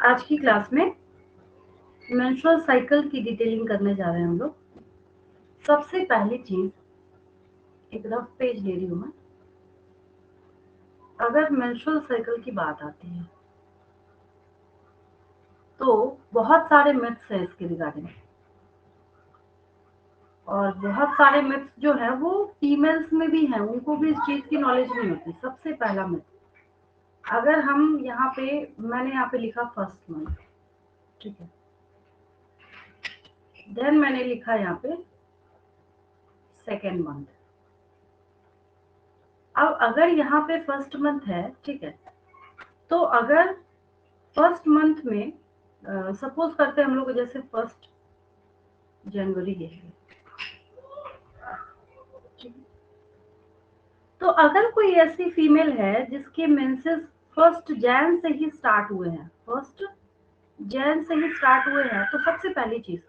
आज की क्लास में मेंस्ट्रुअल साइकिल की डिटेलिंग करने जा रहे हैं हम लोग। सबसे पहली चीज, एक रफ पेज ले रही हूँ मैं। अगर मेंस्ट्रुअल साइकिल की बात आती है तो बहुत सारे मिथ्स हैं इसके रिगार्डिंग, और बहुत सारे मिथ्स जो है वो फीमेल्स में भी हैं, उनको भी इस चीज की नॉलेज नहीं होती। सबसे पहला मिथ, अगर हम यहाँ पे, मैंने यहाँ पे लिखा फर्स्ट मंथ, ठीक है, देन मैंने लिखा यहाँ पे सेकेंड मंथ। अब अगर यहाँ पे फर्स्ट मंथ है, ठीक है, तो अगर फर्स्ट मंथ में सपोज करते हैं हम लोग, जैसे 1 जनवरी है, तो अगर कोई ऐसी फीमेल है जिसके मेंसेस 1 जैन से ही स्टार्ट हुए हैं, 1 जैन से ही स्टार्ट हुए हैं, तो सबसे पहली चीज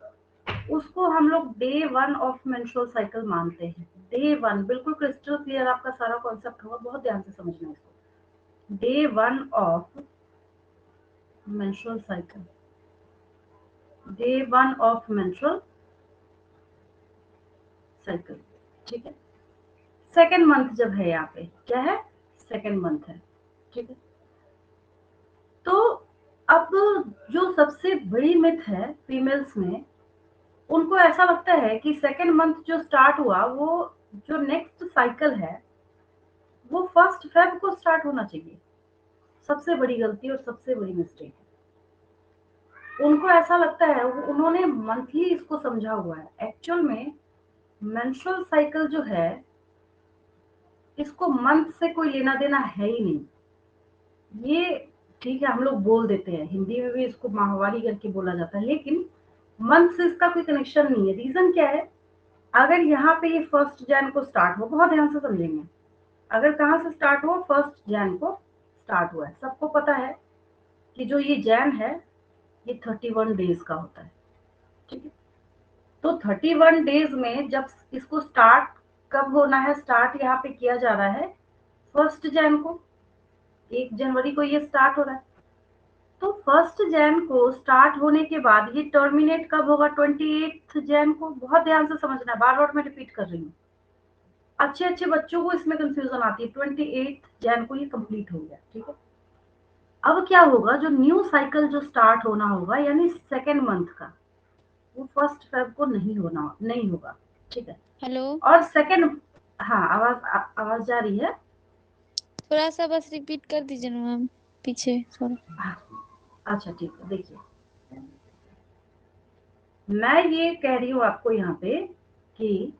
उसको हम लोग डे 1 ऑफ मेंस्ट्रुअल साइकिल मानते हैं। डे 1 बिल्कुल क्रिस्टल क्लियर, आपका सारा कॉन्सेप्ट होगा, बहुत ध्यान से समझना इसको। Day 1 of menstrual cycle, day 1 of menstrual cycle, ठीक है। सेकेंड मंथ जब है, यहाँ पे क्या है, सेकेंड मंथ है, ठीक है। तो अब जो सबसे बड़ी मिथ है फीमेल्स में, उनको ऐसा लगता है कि सेकेंड मंथ जो स्टार्ट हुआ, वो जो नेक्स्ट साइकिल है वो 1 फेब को स्टार्ट होना चाहिए। सबसे बड़ी गलती और सबसे बड़ी मिस्टेक है। उनको ऐसा लगता है, उन्होंने मंथली इसको समझा हुआ है। एक्चुअल में मेंस्ट्रुअल साइकिल जो है, इसको मंथ से कोई लेना देना है ही नहीं। ये ठीक है, हम लोग बोल देते हैं, हिंदी में भी इसको माहवारी करके बोला जाता है, लेकिन मंथ से इसका कोई कनेक्शन नहीं है। रीजन क्या है, अगर यहाँ पे ये 1 जैन को स्टार्ट हो, बहुत ध्यान से समझेंगे, अगर कहाँ से स्टार्ट हो, 1 जैन को स्टार्ट हुआ है। सबको पता है कि जो ये जैन है ये 31 डेज का होता है, ठीक है। तो 31 डेज में जब इसको स्टार्ट कब होना है, स्टार्ट यहाँ पे किया जा रहा है 1 जैन को, 1 जनवरी को ये स्टार्ट हो रहा है। तो 1 जैन को स्टार्ट होने के बाद ये टर्मिनेट कब होगा, 28 जैन को। बहुत ध्यान से समझना है, बार बार मैं रिपीट कर रही हूँ, अच्छे अच्छे बच्चों को इसमें कंफ्यूजन आती है। 28 जैन को ये कंप्लीट हो गया, ठीक है। अब क्या होगा, जो न्यू साइकिल जो स्टार्ट होना होगा, यानी सेकेंड मंथ का, वो 1 फेब को नहीं होगा, ठीक है। हेलो, और सेकेंड, हाँ, आवाज जा रही है? थोड़ा सा बस रिपीट कर दीजिए ना मैम, पीछे थोड़ा। अच्छा ठीक है, देखिए मैं ये कह रही हूँ आपको यहाँ पे कि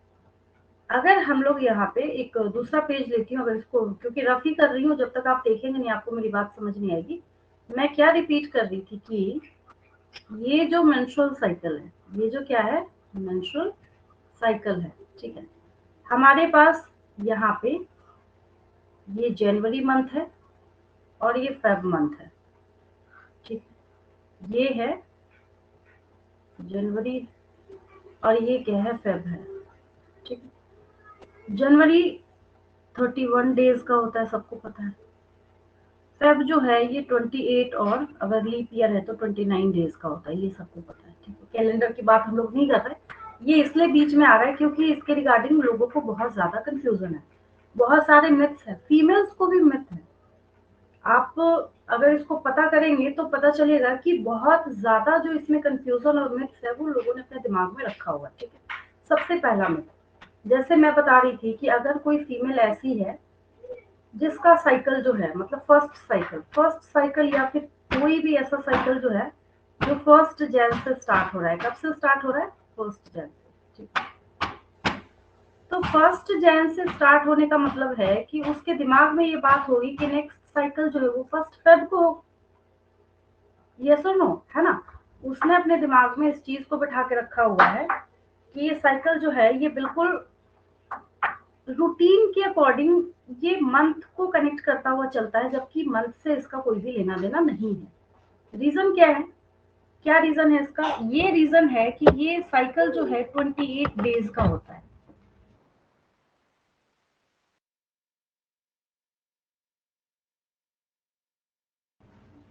अगर हम लोग यहाँ पे एक दूसरा पेज लेती हूँ, अगर इसको, क्योंकि रफ ही कर रही हूँ, जब तक आप देखेंगे नहीं आपको मेरी बात समझ नहीं आएगी। मैं क्या रिपीट कर रही थी कि ये जो मेंस्ट्रुअल साइकिल है, ये जो क्या है, मेंस्ट्रुअल साइकिल है, ठीक है। हमारे पास यहाँ पे ये जनवरी मंथ है और ये फेब मंथ है, ठीक है। ये है जनवरी और ये क्या है, फेब है, ठीक है। जनवरी 31 डेज का होता है, सबको पता है। फेब जो है ये 28, और अगर लीप ईयर है तो 29 डेज का होता है, ये सबको पता है, ठीक है। कैलेंडर की बात हम लोग नहीं कर रहे, ये इसलिए बीच में आ रहा है क्योंकि इसके रिगार्डिंग लोगों को बहुत ज्यादा कंफ्यूजन है, बहुत सारे मिथ्स है, फीमेल्स को भी मिथ है। आप अगर इसको पता करेंगे तो पता चलेगा कि बहुत ज्यादा जो इसमें कंफ्यूजन और मिथ्स है वो लोगों ने अपने दिमाग में रखा हुआ है, ठीक है। सबसे पहला मिथ, जैसे मैं बता रही थी कि अगर कोई फीमेल ऐसी है जिसका साइकिल जो है, मतलब फर्स्ट साइकिल या फिर कोई भी ऐसा साइकिल जो है जो 1 जैन से स्टार्ट हो रहा है, कब से स्टार्ट हो रहा है, 1 जैन से, ठीक है। तो 1 जैन से स्टार्ट होने का मतलब है कि उसके दिमाग में ये बात होगी कि नेक्स्ट साइकिल जो है वो 1 फेब को हो। यस और नो, है ना। उसने अपने दिमाग में इस चीज को बिठा के रखा हुआ है कि ये साइकिल जो है ये बिल्कुल रूटीन के अकॉर्डिंग ये मंथ को कनेक्ट करता हुआ चलता है, जबकि मंथ से इसका कोई भी लेना देना नहीं है। रीजन क्या है, क्या रीजन है इसका, ये रीजन है कि ये साइकिल जो है 28 डेज का होता है।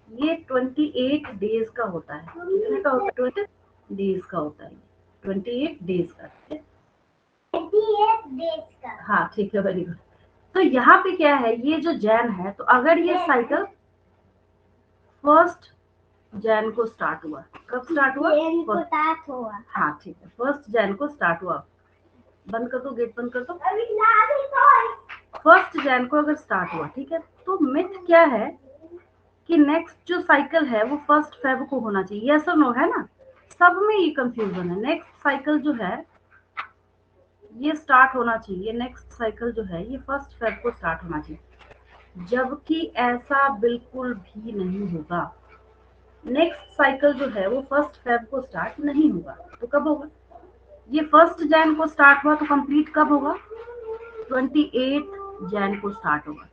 ये 28 डेज का होता है। कितने का होता है? 28 डेज का होता है। 28 डेज का, ठीक है? 28 डेज का। हाँ ठीक है, वेरी गुड। तो यहाँ पे क्या है, ये जो जैन है, तो अगर ये साइकिल 1 जैन को स्टार्ट हुआ, कब स्टार्ट हुआ? जैन को स्टार्ट हुआ। हाँ ठीक है, 1 जैन को स्टार्ट हुआ। बंद कर दो, गेट बंद कर दो। अभी ला भी तो 1 जैन को अगर स्टार्ट हुआ, ठीक है, तो मिथ क्या है कि नेक्स्ट जो साइकिल है वो 1 फेब को होना चाहिए। यस और नो है ना? सब में ये कंफ्यूजन है। नेक्स्ट साइकिल जो है ये स्टार्ट होना चाहिए, नेक्स्ट साइकिल जो है ये 1 फेब को स्टार्ट होना चाहिए, जबकि ऐसा बिल्कुल भी नहीं होगा। नेक्स्ट साइकिल जो है वो 1 फेब को स्टार्ट नहीं होगा। तो कब होगा? ये 1 जैन को स्टार्ट हुआ तो कंप्लीट कब होगा? 28 जैन को स्टार्ट होगा।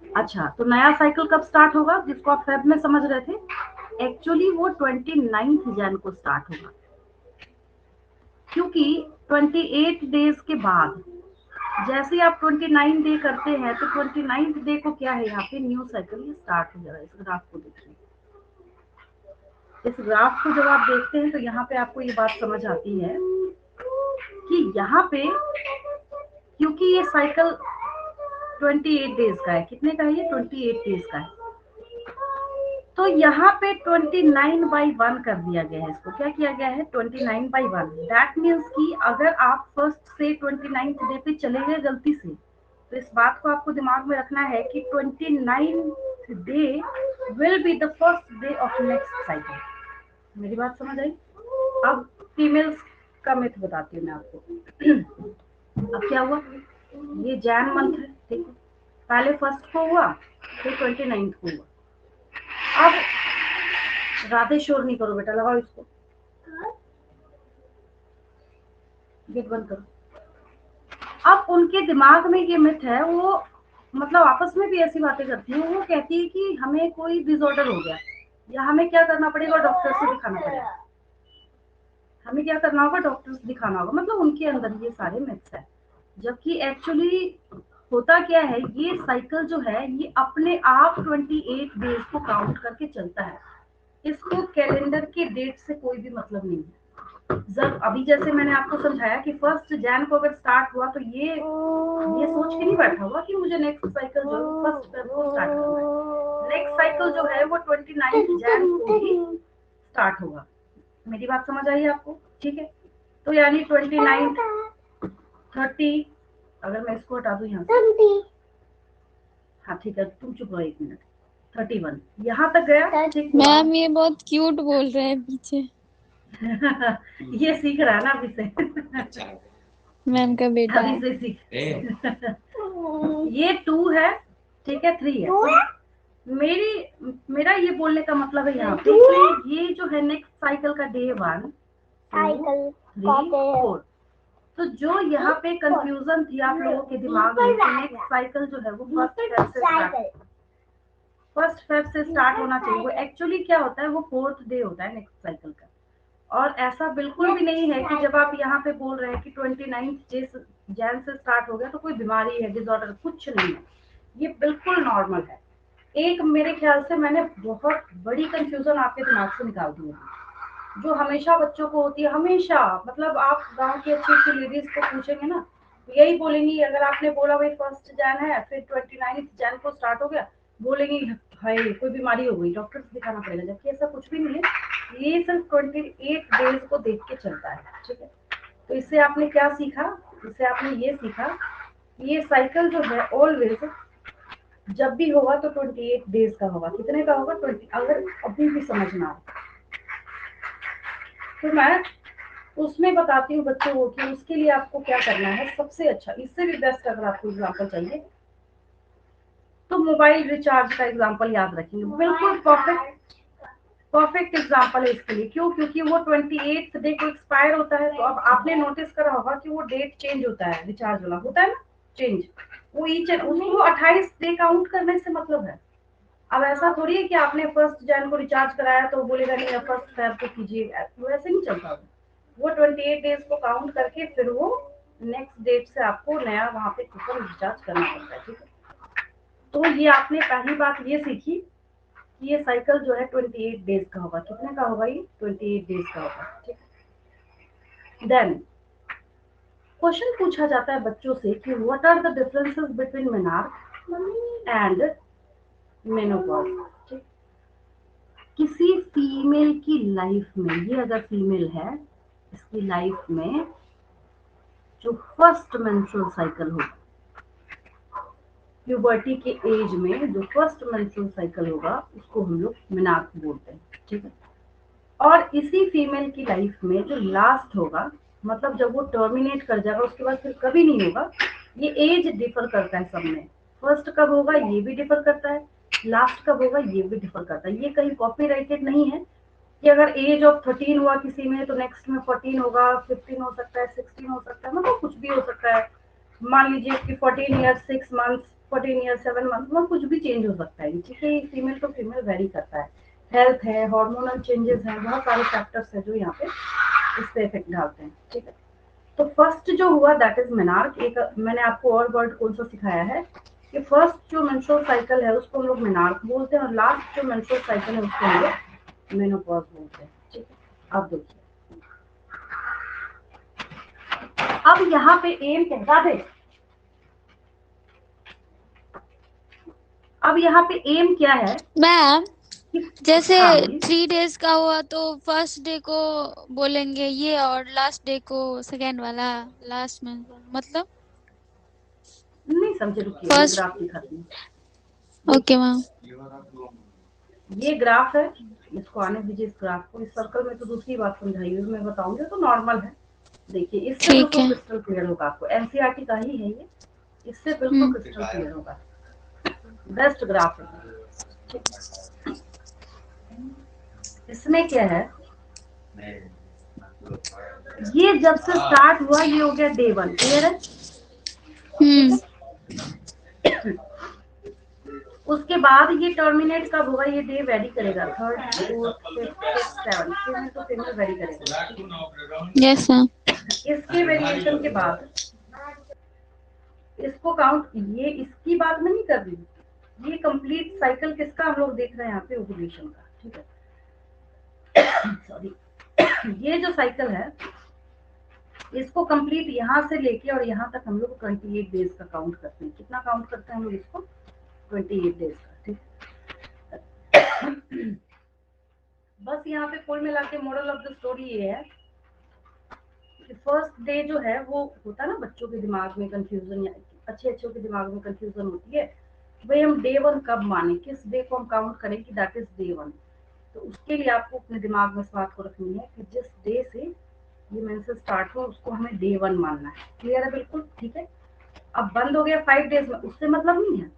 अच्छा, तो नया साइकिल कब स्टार्ट होगा जिसको आप फेब में समझ रहे थे? एक्चुअली वो 29 जैन को स्टार्ट होगा, क्योंकि 28 डेज के बाद जैसे आप 29 डे करते हैं तो 29 डे को क्या है, यहाँ पे न्यू साइकिल ये स्टार्ट हो जाएगा। इस ग्राफ को देखिए, इस ग्राफ को जब आप देखते हैं तो यहाँ पे आपको ये बात समझ आती है कि यहाँ पे क्योंकि ये साइकिल 28 डेज का है। कितने का है ये? 28 डेज का है। तो यहाँ पे 29/1 कर दिया गया है। इसको क्या किया गया है? 29/1। दैट मीन्स कि अगर आप 1 से 29 डे पे चले गए गलती से, तो इस बात को आपको दिमाग में रखना है कि 29 day will be the first day of next cycle. मेरी बात समझ आई? अब फीमेल्स का मिथ बताती हूँ मैं आपको। अब क्या हुआ, ये जैन मंथ है, ठीक है, पहले 1 को हुआ, फिर 29 को हुआ। अब राधे शोर नहीं करो बेटा, लगाओ इसको, गेट बंद करो। अब उनके दिमाग में ये मिथ है, वो मतलब आपस में भी ऐसी बातें करती है। वो कहती है कि हमें कोई डिसऑर्डर हो गया या हमें क्या करना पड़ेगा, डॉक्टर से दिखाना पड़ेगा। हमें क्या करना होगा? डॉक्टर से दिखाना होगा। मतलब उनके अंदर ये सारे मिथ्स है, जबकि एक्चुअली होता क्या है, ये साइकिल जो है ये अपने आप 28 डेज को काउंट करके चलता है। इसको कैलेंडर के डेट से कोई भी मतलब नहीं है। जब अभी जैसे मैंने आपको समझाया कि 1 जैन को अगर स्टार्ट हुआ तो ये सोच के नहीं बैठा हुआ कि मुझे नेक्स्ट साइकिल जो है 1 फेब को स्टार्ट करना है। नेक्स्ट साइकिल जो है वो 29 जैन को ही स्टार्ट होगा। मेरी बात समझ आई आपको? ठीक है, तो यानी 29, 30, अगर मैं इसको हटा दूं यहाँ से, हाँ ठीक है, तुम चुप रहो 1 मिनट। 31 यहाँ तक गया, ठीक हुआ। मैम ये बहुत क्यूट बोल रहे हैं पीछे। ये सीख रहा है ना अभी से। मैम का बेटा अभी है। से सीख। ये 2 है, ठीक है, 3 है। मेरा ये बोलने का मतलब है यहाँ पे कि ये जो है नेक्स्ट साइकिल का डे 1, 2, 3, 4। तो जो यहाँ पे कंफ्यूजन थी आप लोगों के दिमाग में कि नेक्स्ट साइकिल जो है वो 1 फेब से स्टार्ट होना चाहिए, वो एक्चुअली क्या होता है, वो 4th डे होता है नेक्स्ट साइकिल का। और ऐसा बिल्कुल भी नहीं है कि जब आप यहाँ पे बोल रहे हैं कि 29 जैन से स्टार्ट हो गया तो कोई बीमारी है, डिसऑर्डर, कुछ नहीं है। ये बिल्कुल नॉर्मल है। एक मेरे ख्याल से मैंने बहुत बड़ी कंफ्यूजन आपके दिमाग से निकाल दी है, जो हमेशा बच्चों को होती है। हमेशा, मतलब आप गांव की अच्छी अच्छी लेडीज को पूछेंगे ना, तो यही बोलेंगी। अगर आपने बोला भाई 1 जैन है, फिर 29 जैन को स्टार्ट हो गया, बोलेंगी भाई कोई बीमारी हो गई, डॉक्टर से दिखाना पड़ेगा। जबकि ऐसा कुछ भी नहीं है, ये सिर्फ 28 डेज को देख के चलता है, ठीक है। तो इससे आपने क्या सीखा? इससे आपने ये सीखा कि ये साइकिल जो है ऑलवेज जब भी होगा तो 28 डेज का होगा। कितने का होगा? 20। अगर अभी भी समझ ना आए तो मैं उसमें बताती हूँ बच्चों को कि उसके लिए आपको क्या करना है। सबसे अच्छा, इससे भी बेस्ट अगर आपको एग्जाम्पल चाहिए तो मोबाइल रिचार्ज का एग्जाम्पल याद रखेंगे। बिल्कुल परफेक्ट एग्जाम्पल है इसके लिए। क्यों? क्योंकि वो 28 डे को एक्सपायर होता है। तो अब आपने नोटिस करा होगा कि वो डेट चेंज होता है, रिचार्ज वाला होता है ना चेंज, वो उसको 28 डे काउंट करने से मतलब है। अब ऐसा थोड़ी है कि आपने 1 जैन को रिचार्ज कराया तो बोलेगा नहीं 1 फेब को कीजिए, वैसे नहीं चलता। वो 28 डेज को काउंट करके फिर वो नेक्स्ट डेट से आपको नया वहां पे कूपन रिचार्ज करना पड़ता है, ठीक है। तो ये आपने पहली बात ये सीखी कि ये साइकिल जो है 28 डेज का होगा। कितने का होगा ये? 28 डेज का होगा। ठीक है। देन क्वेश्चन पूछा जाता है बच्चों से कि what are the differences between menarche and menopause. ठीक, किसी फीमेल की लाइफ में, ये अगर फीमेल है, इसकी लाइफ में जो फर्स्ट मेंस्ट्रुअल साइकिल होगा, प्यूबर्टी के एज में जो फर्स्ट मेंस्ट्रुअल साइकिल होगा, उसको हम लोग मेनार्क बोलते हैं। ठीक है। और इसी फीमेल की लाइफ में जो लास्ट होगा, मतलब जब वो टर्मिनेट कर जाएगा उसके बाद फिर कभी नहीं होगा, ये एज डिफर करता है सब में। फर्स्ट कब होगा ये भी डिफर करता है, लास्ट कब होगा ये भी डिफर करता है। ये कहीं कॉपीराइटेड नहीं है कि अगर एज ऑफ 13 हुआ किसी में तो नेक्स्ट में 14 होगा, 15 हो सकता है, 16 हो सकता है, मतलब कुछ भी हो सकता है। मान लीजिए कि 14 ईयर 6 मंथ्स, 14 ईयर 7 मंथ्स, मतलब कुछ भी चेंज हो सकता है। ठीक है, फीमेल टू फीमेल वेरी करता है। हेल्थ है, हार्मोनल चेंजेस हैं, बहुत सारे फैक्टर्स हैं जो यहाँ पे इस पे इफेक्ट डालते हैं। ठीक है। तो फर्स्ट जो हुआ दैट इज मेनार्क। एक मैंने आपको और वर्ड कौन सा सिखाया है कि फर्स्ट जो मेंस्ट्रुअल साइकिल है उसको हम लोग मेनार्क बोलते हैं, और लास्ट जो मेंस्ट्रुअल साइकिल है उसको हम लोग मेनोपॉज बोलते हैं। ठीक है। अब देखिए, अब यहाँ पे एम कहता है, अब यहाँ पे एम क्या है मैम कि जैसे हाँ बोलिए। 3 डेज का हुआ तो फर्स्ट डे को बोलेंगे ये, और लास्ट डे को सेकेंड वाला, लास्ट में मतलब नहीं समझे, रुकिए मैं फर्स्ट। ग्राफ दिखाती हूँ। ओके देखिए मैम। ये ग्राफ है, इसको आने दीजिए। इस ग्राफ को, इस सर्कल में तो दूसरी बात समझाई हुई मैं बताऊंगी, तो नॉर्मल है। देखिए इससे ठीक बिल्कुल है। क्रिस्टल क्लियर होगा आपको, एनसीईआरटी का ही है ये, इससे बिल्कुल हम्म। क्रिस्टल क्लियर होगा। बेस्ट ग्राफ है। इसमें क्या है, ये जब से स्टार्ट हुआ ये हो गया डे 1। क्लियर है? ठीक हम्म। है। उसके बाद ये टर्मिनेट कब होगा, ये डे वेरी करेगा, third fourth fifth six seven, female to female vary करेगा। Yes ma'am. इसके वेरिएशन के बाद इसको काउंट, ये इसकी बात मैं नहीं कर रही, ये कंप्लीट साइकिल किसका हम लोग देख रहे हैं यहाँ पे, ओवुलेशन का। ठीक है। सॉरी, ये जो साइकिल है इसको कंप्लीट यहाँ से लेके और यहाँ तक हम लोग 28 डेज का काउंट करते हैं। कितना काउंट करते हैं हम लोग इसको? 28 डेज का। ठीक है। बस यहाँ पे कुल मिला के मोरल ऑफ द स्टोरी ये है कि फर्स्ट डे जो है वो होता है ना, बच्चों के दिमाग में कंफ्यूजन, या अच्छे अच्छों के दिमाग में कंफ्यूजन होती है कि भाई हम डे 1 कब माने, किस डे को हम काउंट करें कि दैट इज डे 1। तो उसके लिए आपको अपने दिमाग में इस बात को रखनी है कि जिस डे से ये मेंसेस स्टार्ट हो उसको हमें डे 1 मानना है। क्लियर है? बिल्कुल ठीक है। अब बंद हो गया 5 डेज में, उससे मतलब नहीं है।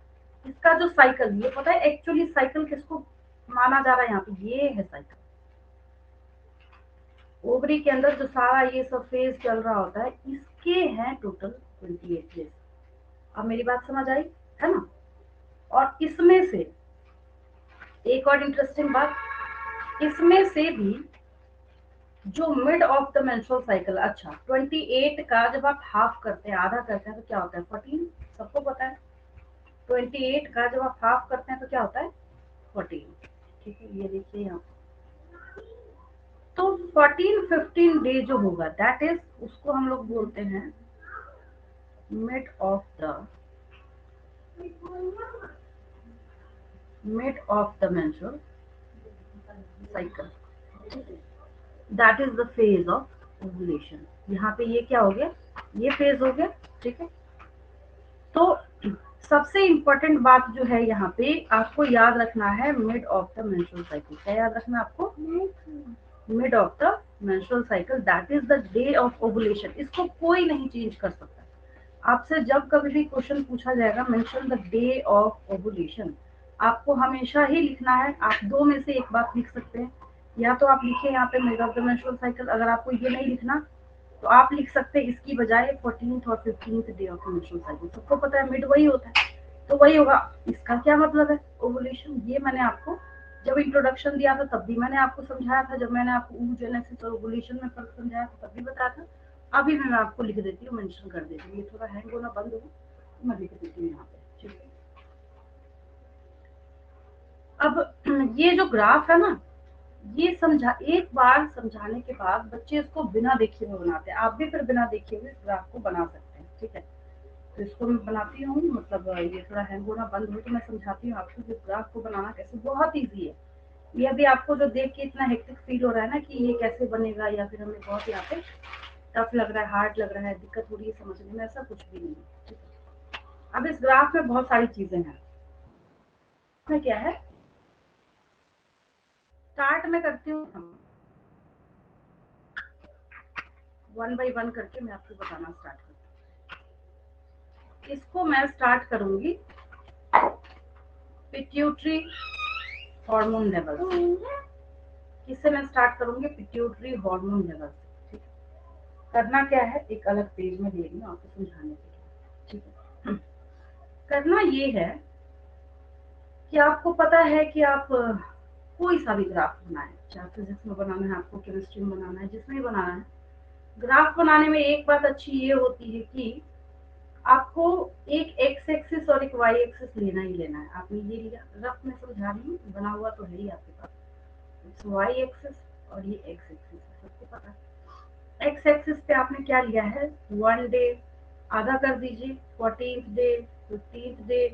इसका जो साइकिल, ये पता है एक्चुअली साइकिल किसको माना जा रहा है यहाँ पे, ये है साइकिल। ओवरी के अंदर जो सारा ये सब फेज चल रहा होता है, इसके हैं टोटल 28 डेज। अब मेरी बात समझ आई है ना? और इसमें से एक और इंटरेस्टिंग बात, इसमें से भी जो mid of the menstrual cycle, अच्छा 28 का जब आप हाफ करते हैं, आधा करते हैं, तो क्या होता है? 14। सबको पता है 28 का जब आप हाफ करते हैं तो क्या होता है? 14। ठीक है, ये देखिए यहाँ। तो 14-15 डे जो होगा दैट इज, उसको हम लोग बोलते हैं mid of the menstrual cycle. That is the phase of ovulation. यहाँ पे ये क्या हो गया, ये फेज हो गया। ठीक है। तो सबसे इम्पोर्टेंट बात जो है यहाँ पे आपको याद रखना है, mid of the menstrual cycle. क्या याद रखना है आपको? Mid of the menstrual cycle, that is the day of ovulation. इसको कोई नहीं चेंज कर सकता। आपसे जब कभी भी क्वेश्चन पूछा जाएगा mention the day of ovulation, आपको हमेशा ही लिखना है। आप दो में से एक बात लिख सकते हैं, या तो आप लिखे यहाँ पे mid of the menstrual cycle. अगर आपको ये नहीं लिखना तो आप लिख सकते हैं इसकी बजाय 14th और 15th day of menstrual cycle. सबको पता है मिड वही होता है, तो वही होगा। इसका क्या मतलब है ओवुलेशन, ये मैंने आपको जब इंट्रोडक्शन दिया था तब भी मैंने आपको समझाया था, जब मैंने आपको oogenesis और ओवुलेशन में फर्क समझाया था तब भी बताया था। अभी मैं आपको लिख देती हूँ, मेंशन कर देती हूँ। ये थोड़ा हैंग होना बंद हो, मैं लिख देती हूँ यहाँ पे। ठीक है। अब ये जो ग्राफ है ना, ये एक बार समझाने के बाद बच्चे इसको बिना देखे हुए बनाते हैं। आप भी फिर बिना देखे हुए इस ग्राफ को बना सकते हैं, ठीक है। तो इसको मैं बनाती हूँ, मतलब ये थोड़ा हैंग होना बंद हो तो मैं समझाती हूँ आपको कि ग्राफ को बनाना कैसे, बहुत ईजी है। ये अभी आपको जो देख के इतना हेक्टिक फील हो रहा है ना कि ये कैसे बनेगा, या फिर हमें बहुत यहाँ पे टफ लग रहा है, हार्ड लग रहा है, दिक्कत हो रही है समझने में, ऐसा कुछ भी नहीं है, ठीक है। अब इस ग्राफ में बहुत सारी चीजें हैं। इसमें क्या है, स्टार्ट में करती हूँ, वन बाई वन करके मैं आपको बताना स्टार्ट करती हूँ। इसको मैं स्टार्ट करूंगी पिट्यूटरी हार्मोन लेवल से। किससे मैं स्टार्ट करूंगी? पिट्यूटरी हार्मोन लेवल से, ठीक है। करना क्या है, एक अलग पेज में ले रही हूँ आपको समझाने के लिए, ठीक है। करना ये है कि आपको पता है कि आप कोई सा भी ग्राफ बनाए, चाहे फिजिक्स में बनाना है आपको, केमिस्ट्री में बनाना है, जिसमें भी बनाना है। ग्राफ बनाने में एक बात अच्छी ये होती है कि आपको एक एक्स एक्सिस और एक वाई एक्सिस लेना ही लेना है। आपने ये लिया, रफ में समझा रही हूँ, बना हुआ तो है ही आपके पास। वाई एक्सिस और ये एक्स एक्सिस है, सबको पता है। एक्स एक्सिस पे आपने क्या लिया है, 1 डे, आधा कर दीजिए 14th डे, 15th डे,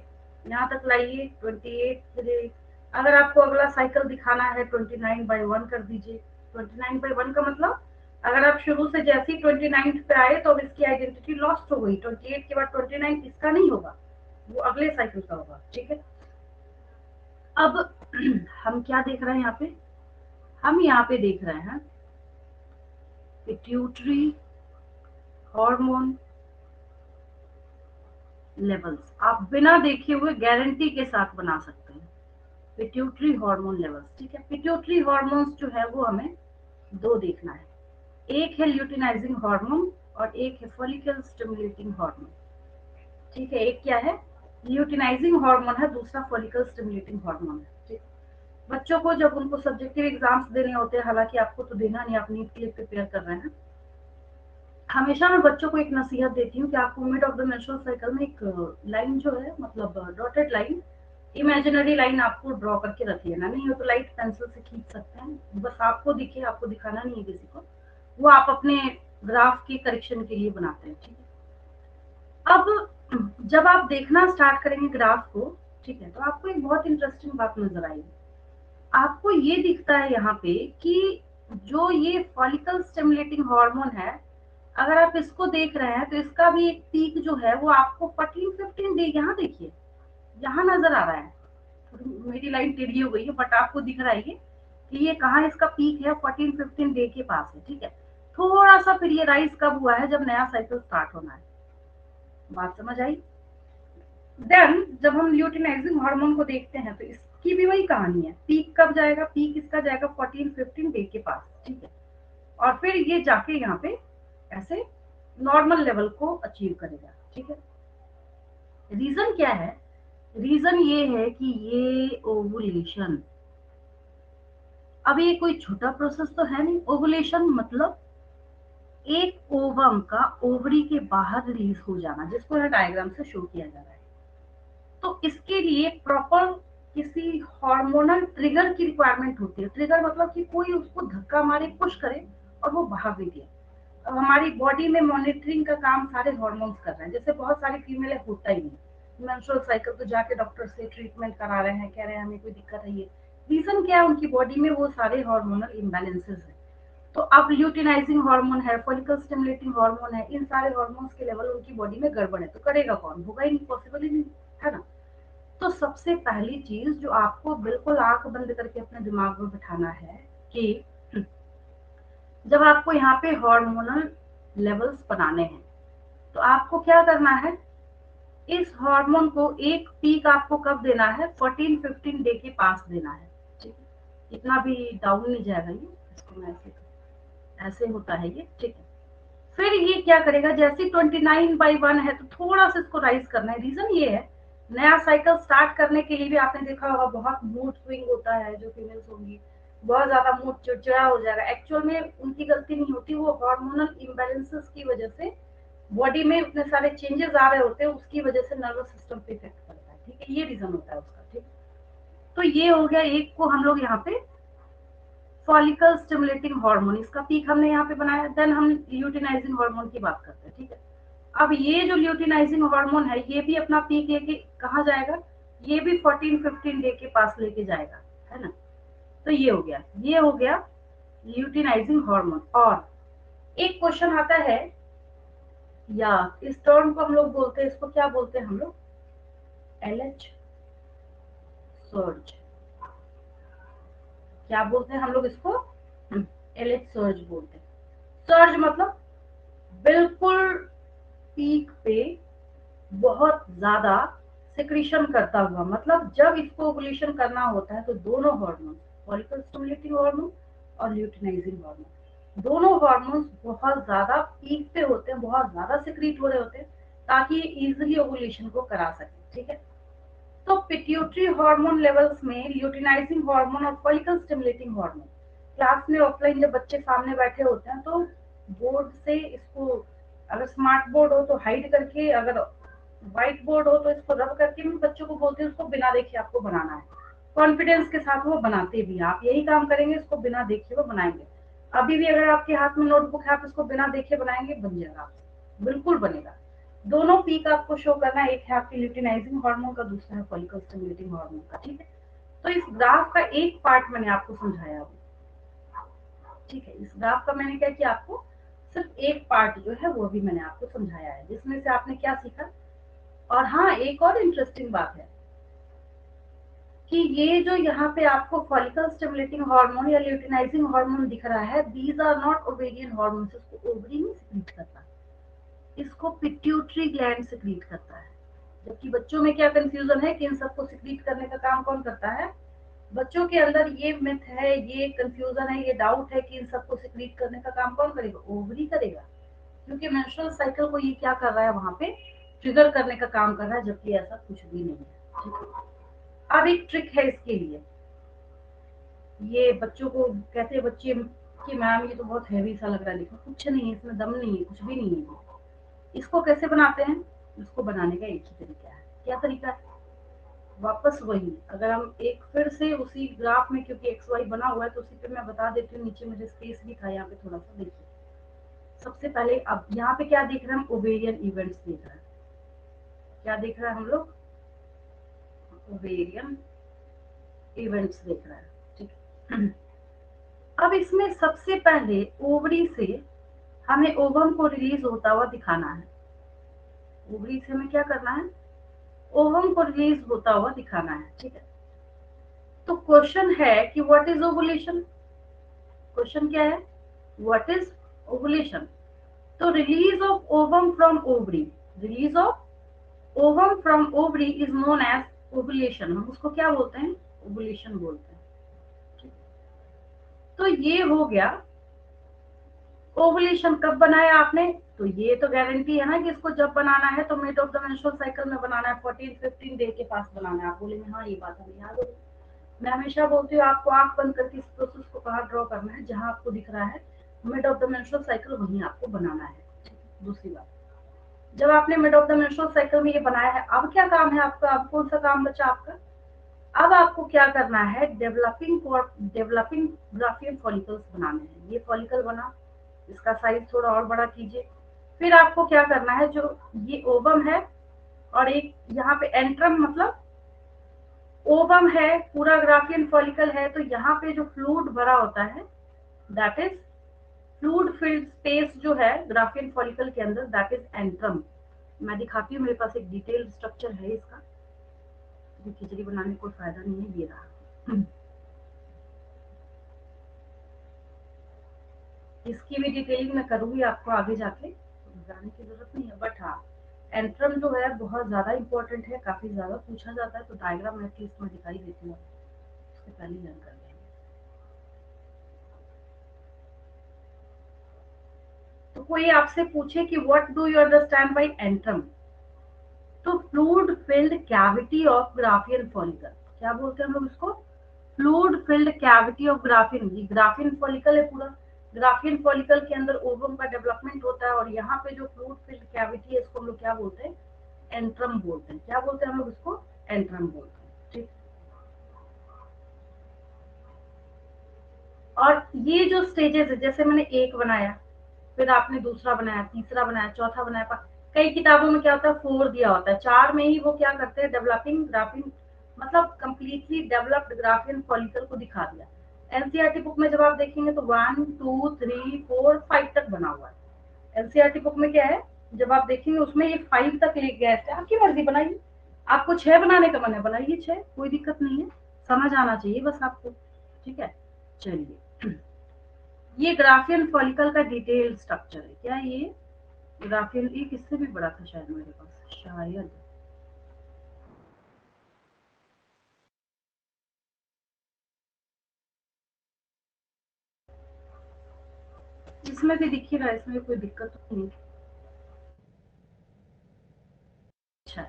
यहाँ तक लाइए 28th डे। अगर आपको अगला साइकिल दिखाना है 29/1 कर दीजिए। 29/1 का मतलब, अगर आप शुरू से जैसे ही 29th पे आए तो अब इसकी आइडेंटिटी लॉस्ट हो गई। 28 के बाद 29 इसका नहीं होगा, वो अगले साइकिल का होगा, ठीक है। अब हम क्या देख रहे हैं यहाँ पे, हम यहाँ पे देख रहे हैं पिट्यूटरी हार्मोन लेवल्स। आप बिना देखे हुए गारंटी के साथ बना सकते हैं पिट्यूटरी हार्मोन लेवल्स, ठीक है। पिट्यूटरी हार्मोन्स जो है वो हमें दो देखना है, एक है ल्यूटिनाइजिंग हार्मोन और एक है फॉलिकल स्टिमुलेटिंग हार्मोन, ठीक है। एक क्या है, ल्यूटिनाइजिंग हार्मोन है, दूसरा फॉलिकल स्टिमुलेटिंग हार्मोन है, ठीक। बच्चों को जब उनको सब्जेक्टिव एग्जाम्स देने होते हैं, हालांकि आपको तो देना नहीं, आप नीट के लिए प्रिपेयर कर रहे हैं, हमेशा मैं बच्चों को एक नसीहत देती हूँ कि आपको mid of the menstrual cycle में एक लाइन जो है, मतलब डॉटेड लाइन, इमेजिनरी लाइन आपको ड्रॉ करके रख लेना। नहीं हो तो लाइट पेंसिल से खींच सकते हैं, बस आपको दिखे, आपको दिखाना नहीं है किसी को, वो आप अपने ग्राफ के करेक्शन के लिए बनाते हैं, ठीक है। अब जब आप देखना स्टार्ट करेंगे ग्राफ को, ठीक है, तो आपको एक बहुत इंटरेस्टिंग बात नजर आएगी। आपको ये दिखता है यहाँ पे कि जो ये फॉलिकल स्टिमुलेटिंग हार्मोन है, अगर आप इसको देख रहे हैं तो इसका भी एक पीक जो है वो आपको 14-15 डे, यहाँ देखिए, यहाँ नजर आ रहा है। मेरी लाइन टेढ़ी हो गई है बट आपको दिख रहा है ये कि ये कहाँ इसका पीक है, 14-15 डे के पास है, ठीक है। थोड़ा सा फिर ये राइज कब हुआ है, जब नया साइकिल स्टार्ट होना है। बात समझ आई? देन जब हम ल्यूटिनाइजिंग हार्मोन को देखते हैं तो इसकी भी वही कहानी है, पीक कब जाएगा, पीक इसका जाएगा 14-15 डे के पास, ठीक है। और फिर ये जाके यहाँ पे ऐसे नॉर्मल लेवल को अचीव करेगा, ठीक है। रीजन क्या है, रीजन ये है कि ये ओवुलेशन, अब ये कोई छोटा प्रोसेस तो है नहीं। ओवुलेशन मतलब एक ओवम का ओवरी के बाहर रिलीज हो जाना, जिसको यहाँ डायग्राम से शो किया जा रहा है। तो इसके लिए प्रॉपर किसी हार्मोनल ट्रिगर की रिक्वायरमेंट होती है। ट्रिगर मतलब कि कोई उसको धक्का मारे, पुश करे और वो बाहर भी दे। अब हमारी बॉडी में मॉनिटरिंग का काम सारे हार्मोन्स कर रहे हैं, जैसे बहुत सारी फीमेल होता ही नहीं, मेंस्ट्रुअल साइकिल तो जाके डॉक्टर से ट्रीटमेंट करा रहे हैं, कह रहे हैं हमें कोई दिक्कत है। ये रीजन क्या है, उनकी बॉडी में वो सारे हार्मोनल इम्बैलेंसेस है। तो अब ल्यूटिनाइजिंग हार्मोन है, फॉलिकल स्टिमुलेटिंग हार्मोन है, इन सारे हार्मोन्स के लेवल उनकी बॉडी में गड़बड़ है, तो करेगा कौन, होगा ही नहीं, पॉसिबल ही नहीं है ना। तो सबसे पहली चीज जो आपको बिल्कुल आंख बंद करके अपने दिमाग में बिठाना है कि जब आपको यहाँ पे हार्मोनल लेवल्स बनाने हैं तो आपको क्या करना है, इस हार्मोन को एक पीक आपको कब देना है, 14-15 डे के पास देना है, ठीक है। इतना भी डाउन नहीं जाएगा ये, इसको मैं ऐसे होता है ये, ठीक है। फिर ये क्या करेगा, जैसे 29/1 है तो थोड़ा सा इसको राइज करना है। रीजन ये है, नया साइकिल स्टार्ट करने के लिए भी आपने देखा होगा बहुत मूड स्विंग होता है, जो फीमेल्स होंगी बहुत ज्यादा मूड चिड़चिड़ा हो जाएगा। एक्चुअल में उनकी गलती नहीं होती, वो हार्मोनल इम्बैलेंसेस की वजह से बॉडी में इतने सारे चेंजेस आ रहे होते हैं, उसकी वजह से नर्वस सिस्टम पे इफेक्ट पड़ता है, ठीक है। ये रीजन होता है उसका, ठीक। तो ये हो गया एक को हम लोग यहाँ पे फॉलिकल स्टिमुलेटिंग हार्मोन, इसका पीक हमने यहाँ पे बनाया। देन हम ल्यूटिनाइजिंग हार्मोन की बात करते हैं, ठीक है। अब ये जो ल्यूटिनाइजिंग हार्मोन है ये भी अपना पीक लेके कहाँ जाएगा, ये भी 14-15 डे के पास लेके जाएगा, है ना। तो ये हो गया ल्यूटिनाइजिंग हार्मोन। और एक क्वेश्चन आता है, या इस टर्म को हम लोग बोलते हैं, इसको क्या बोलते हैं हम लोग, एलएच सर्ज। क्या बोलते हैं हम लोग इसको, एलएच सर्ज बोलते हैं। सर्ज मतलब बिल्कुल पीक पे बहुत ज्यादा सिक्रीशन करता हुआ, मतलब जब इसको ओवुलेशन करना होता है तो दोनों हार्मोन, फॉलिकल स्टिमुलेटिंग हार्मोन और ल्यूटिनाइजिंग हार्मोन, दोनों हार्मोन्स बहुत ज्यादा पीक पे होते हैं, बहुत ज्यादा सिक्रीट हो रहे होते हैं, ताकि ये इजिली ओवुलेशन को करा सके, ठीक है। तो पिट्यूटरी हार्मोन लेवल्स में ल्यूटिनाइजिंग हार्मोन और फॉलिकल स्टिमुलेटिंग हार्मोन, क्लास में ऑफलाइन जब बच्चे सामने बैठे होते हैं तो बोर्ड से इसको, अगर स्मार्ट बोर्ड हो तो हाइड करके, अगर व्हाइट बोर्ड हो तो इसको रब करके मैं बच्चों को बोलती हूँ उसको बिना देखे आपको बनाना है। कॉन्फिडेंस के साथ वो बनाते भी हैं, आप यही काम करेंगे, इसको बिना देखे वो बनाएंगे। अभी भी अगर आपके हाथ में नोटबुक है, आप इसको बिना देखे बनाएंगे, बन जाएगा आपसे, बिल्कुल बनेगा। दोनों पीक आपको शो करना है, एक है आपकी ल्यूटिनाइजिंग हार्मोन का, दूसरा है फॉलिकल स्टिमुलेटिंग हार्मोन का, ठीक है। तो इस ग्राफ का एक पार्ट मैंने आपको समझाया अभी, ठीक है। इस ग्राफ का मैंने क्या किया, आपको सिर्फ एक पार्ट जो है वो भी मैंने आपको समझाया है, जिसमें से आपने क्या सीखा। और हाँ, एक और इंटरेस्टिंग बात है कि ये जो यहाँ पे आपको फॉलिकल स्टिमुलेटिंग हार्मोन या ल्यूटिनाइजिंग हार्मोन दिख रहा है, these are not ovarian hormones, इसको ओवरी नहीं सिक्रीट करता, इसको पिट्यूटरी ग्लैंड सिक्रीट करता है। जबकि बच्चों में क्या कंफ्यूजन है कि इन सबको सिक्रीट करने का काम कौन करता है, बच्चों के अंदर ये मिथ है, ये कंफ्यूजन है, ये डाउट है कि इन सबको सिक्रीट करने का काम कौन करेगा, ओवरी करेगा, क्योंकि मेंस्ट्रुअल साइकिल को ये क्या कर रहा है, वहां पे ट्रिगर करने का काम कर रहा है, जबकि ऐसा कुछ भी नहीं है, ठीक है। अब एक ट्रिक है इसके लिए, ये बच्चों को कहते हैं बच्चे कि मैम ये तो बहुत हैवी सा लग रहा है, देखो कुछ नहीं है इसमें, दम नहीं है, कुछ भी नहीं है। इसको कैसे बनाते हैं, इसको बनाने का एक ही तरीका है, क्या तरीका है, वापस वही, अगर हम एक फिर से उसी ग्राफ में, क्योंकि एक्स वाई बना हुआ है तो उसी पे मैं बता देती हूँ, नीचे मुझे स्पेस भी था, यहाँ पे थोड़ा सा देखिए। सबसे पहले अब यहाँ पे क्या देख रहे हैं हम, ओवेरियन इवेंट्स देख रहे हैं, क्या देख रहे हैं हम लोग, ओवेरियन इवेंट्स देख रहे हैं, ठीक है। अब इसमें सबसे पहले ओवरी से हमें ओवम को रिलीज होता हुआ दिखाना है, ओवरी से हमें क्या करना है, ओवम को रिलीज होता हुआ दिखाना है, ठीक है। तो क्वेश्चन है कि व्हाट इज ओवुलेशन, क्वेश्चन क्या है, व्हाट इज ओवुलेशन। तो release of ovum from ovary, release of ovum from ovary is known as ovulation, हम उसको क्या बोलते हैं, ओवुलेशन बोलते हैं। तो ये हो गया ओवुलेशन। कब बनाया आपने, तो ये तो गारंटी है ना कि इसको जब बनाना है तो mid of the menstrual cycle में बनाना है, 14-15 डे के पास बनाना है। आप बोलेंगे हाँ ये बात हमें याद होगी। मैं हमेशा बोलती हूँ आपको आंख बंद करके इस प्रोसेस को कहाँ ड्रॉ करना है, जहां आपको दिख रहा है mid of the menstrual cycle, वहीं आपको बनाना है। दूसरी बात, जब आपने mid of the menstrual cycle में ये बनाया है, अब क्या काम है आपका, अब कौन सा काम बचा आपका, अब आपको क्या करना है, डेवलपिंग ग्राफियन फॉलिकल्स बनाने हैं। ये फॉलिकल बना, इसका साइज थोड़ा और बड़ा कीजिए। फिर आपको क्या करना है, जो ये ओवम है और एक यहाँ पे एंट्रम, मतलब ओवम है, पूरा ग्राफियन फॉलिकल है, तो यहाँ पे जो फ्लूइड भरा होता है, that is fluid filled space जो है ग्राफियन फॉलिकल के अंदर, दैट इज एंट्रम। मैं दिखाती हूँ, मेरे पास एक डिटेल स्ट्रक्चर है इसका, तो खिचड़ी बनाने में कोई फायदा नहीं है, ये रहा। इसकी भी डिटेलिंग मैं करूंगी आपको आगे जाके, जाने की जरूरत नहीं है, बट हाँ एंट्रम जो है बहुत ज्यादा इंपॉर्टेंट है, काफी ज्यादा पूछा जाता है, तो डायग्राम एटलीस्ट मैं दिखाई देती हूँ, उससे पहले लर्न कर लेंगे। तो कोई आपसे पूछे कि what do you understand by antrum, तो fluid filled cavity of Graafian follicle, क्या बोलते हैं हम लोग इसको, fluid filled cavity of Graafian. ये ग्राफिन फॉलिकल है पूरा, ग्राफिन फॉलिकल के अंदर ओवम का डेवलपमेंट होता है, और यहाँ पे जो फ्लूइड फिल्ड कैविटी है इसको हम लोग क्या बोलते हैं, एंट्रम बोलते हैं। क्या बोलते हैं हम लोग इसको, एंट्रम बोलते हैं, ठीक। और ये जो स्टेजेस है, जैसे मैंने एक बनाया, फिर आपने दूसरा बनाया, तीसरा बनाया, चौथा बनाया, कई किताबों में क्या होता है 4 दिया होता है, 4 में ही वो क्या करते हैं डेवलपिंग ग्राफिन, मतलब कंप्लीटली डेवलप्ड ग्राफिन फॉलिकल को दिखा दिया। एनसीईआरटी बुक में जब आप देखेंगे तो 1 2 3 4 5 तक बना हुआ है। एनसीईआरटी बुक में क्या है, जब आप देखेंगे उसमें ये 5 तक ले गया है। आपकी मर्जी, बनाइए, आपको 6 बनाने का मन है बनाइए 6, कोई दिक्कत नहीं है, समझ आना चाहिए बस आपको, ठीक है। चलिए, ये ग्राफियन फॉलिकल का डिटेल स्ट्रक्चर है। क्या ये ग्राफियन, ये किससे भी बड़ा था शायद मेरे पास, शायद इसमें भी दिख ही रहा है, इसमें कोई दिक्कत तो नहीं। अच्छा,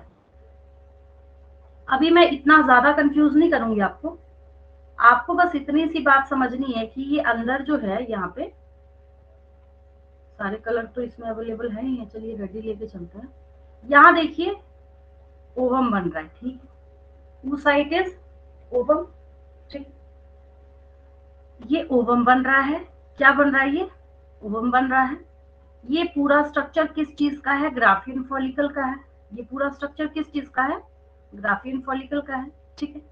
अभी मैं इतना ज्यादा कंफ्यूज नहीं करूंगी आपको, आपको बस इतनी सी बात समझनी है कि ये अंदर जो है, यहाँ पे सारे कलर तो इसमें अवेलेबल है ही है, चलिए रेडी लेके चलते हैं। यहाँ देखिए ओवम बन रहा है, ठीक है, टू साइड इज ओवम, ठीक, ये ओवम बन रहा है। क्या बन रहा है, ये ओवम बन रहा है। ये पूरा स्ट्रक्चर किस चीज का है, ग्राफियन फॉलिकल का है। ये पूरा स्ट्रक्चर किस चीज का है, ग्राफियन फॉलिकल का है, ठीक है।